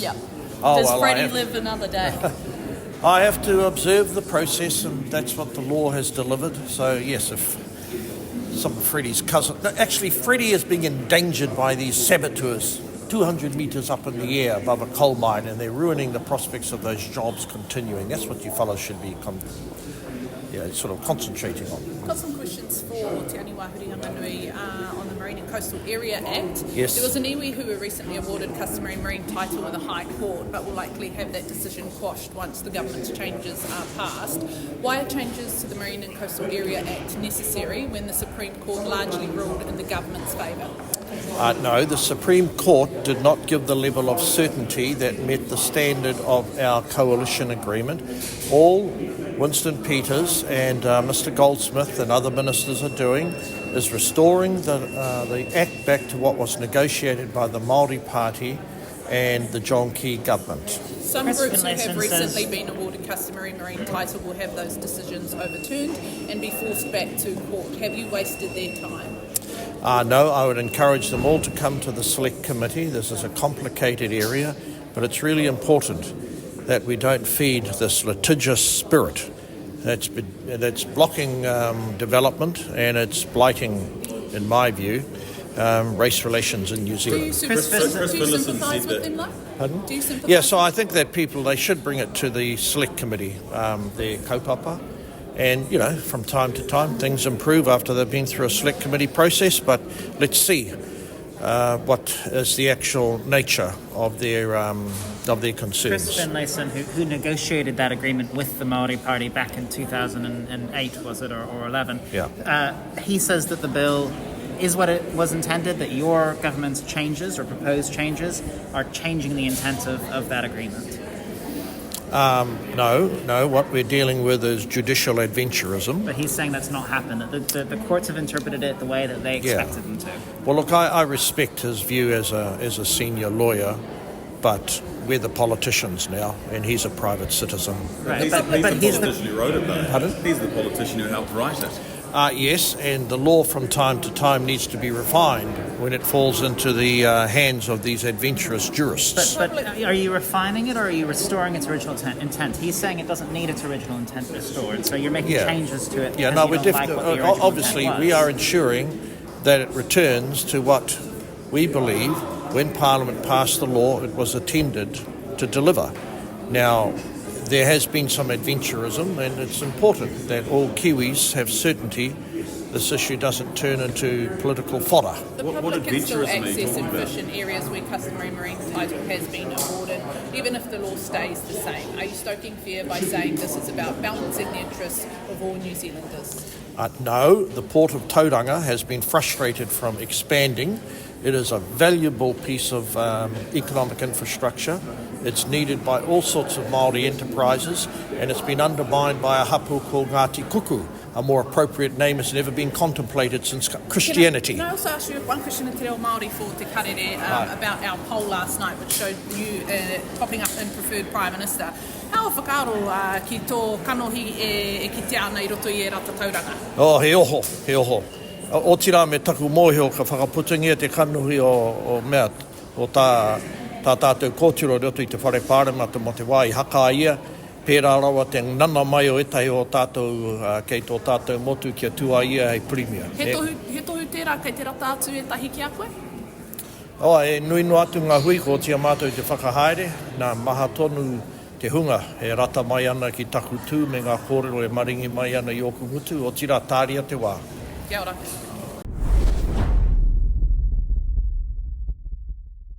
Yeah. Oh, Does well, Freddie live another day? I have to observe the process, and that's what the law has delivered. So, yes, if some of Freddie's cousins... Actually, Freddie is being endangered by these saboteurs 200 metres up in the air above a coal mine, and they're ruining the prospects of those jobs continuing. That's what you fellows should be sort of concentrating on. Got some questions for Te Aniwa Hurianganui on the Marine and Coastal Area Act. Yes. There was an iwi who were recently awarded customary marine title in the High Court, but will likely have that decision quashed once the government's changes are passed. Why are changes to the Marine and Coastal Area Act necessary when the Supreme Court largely ruled in the government's favour? No, the Supreme Court did not give the level of certainty that met the standard of our coalition agreement. All Winston Peters and Mr Goldsmith and other ministers are doing is restoring the Act back to what was negotiated by the Māori Party and the John Key government. Some groups who have recently been awarded customary marine title will have those decisions overturned and be forced back to court. Have you wasted their time? No, I would encourage them all to come to the Select Committee. This is a complicated area, but it's really important that we don't feed this litigious spirit that's blocking development, and it's blighting, in my view, race relations in New Zealand. Do you sympathise with them, though? Pardon? Do you sympathise? Yeah, so I think that they should bring it to the Select Committee, their kaupapa. And, from time to time, things improve after they've been through a Select Committee process, but let's see what is the actual nature of their concerns. Chris Finlayson, who negotiated that agreement with the Māori Party back in 2008, was it, or 11? Yeah. He says that the bill is what it was intended, that your government's changes or proposed changes are changing the intent of that agreement. No, what we're dealing with is judicial adventurism. But he's saying that's not happened, that the courts have interpreted it the way that they expected them to. Well, look, I respect his view as a senior lawyer, but we're the politicians now, and he's a private citizen. Right. He's the politician who wrote it, though. Pardon? He's the politician who helped write it. Yes, and the law from time to time needs to be refined when it falls into the hands of these adventurous jurists. But are you refining it, or are you restoring its original intent? He's saying it doesn't need its original intent restored, so you're making changes to it. Yeah, no, we're definitely. Obviously, we are ensuring that it returns to what we believe, when Parliament passed the law, it was intended to deliver. Now, there has been some adventurism, and it's important that all Kiwis have certainty this issue doesn't turn into political fodder. The public can still access and fish in areas where customary marine title has been awarded, even if the law stays the same. Are you stoking fear by saying this is about balancing the interests of all New Zealanders? No, the Port of Tauranga has been frustrated from expanding. It is a valuable piece of economic infrastructure. It's needed by all sorts of Māori enterprises, and it's been undermined by a hapu called Ngāti Kuku. A more appropriate name has never been contemplated since Christianity. Can I also ask you one question in Te Reo Māori for Te Karere about our poll last night, which showed you popping up in preferred Prime Minister. How whakaaro ki tō kanohi ki te ana I roto I rata tauranga? Oh, he oho. O tira me taku mōhio ka whakaputungia te kanohi o mea, o tā tātou kōtiro roto I te whare pāremata mo te wai haka ia, pērā rawa te nana mai o etahi o tātou, kei tō tātou motu kia tua ia hei premier. He tohu tērā kei te rata atu e tahi ki a koe? E nui no atu ngā hui ko tia mātou te whakahaere, nā maha tonu te hunga e rata mai ana ki taku tū me ngā kōrero e maringi mai ana I oku ngutu, o tira tāria te wā. Kia ora.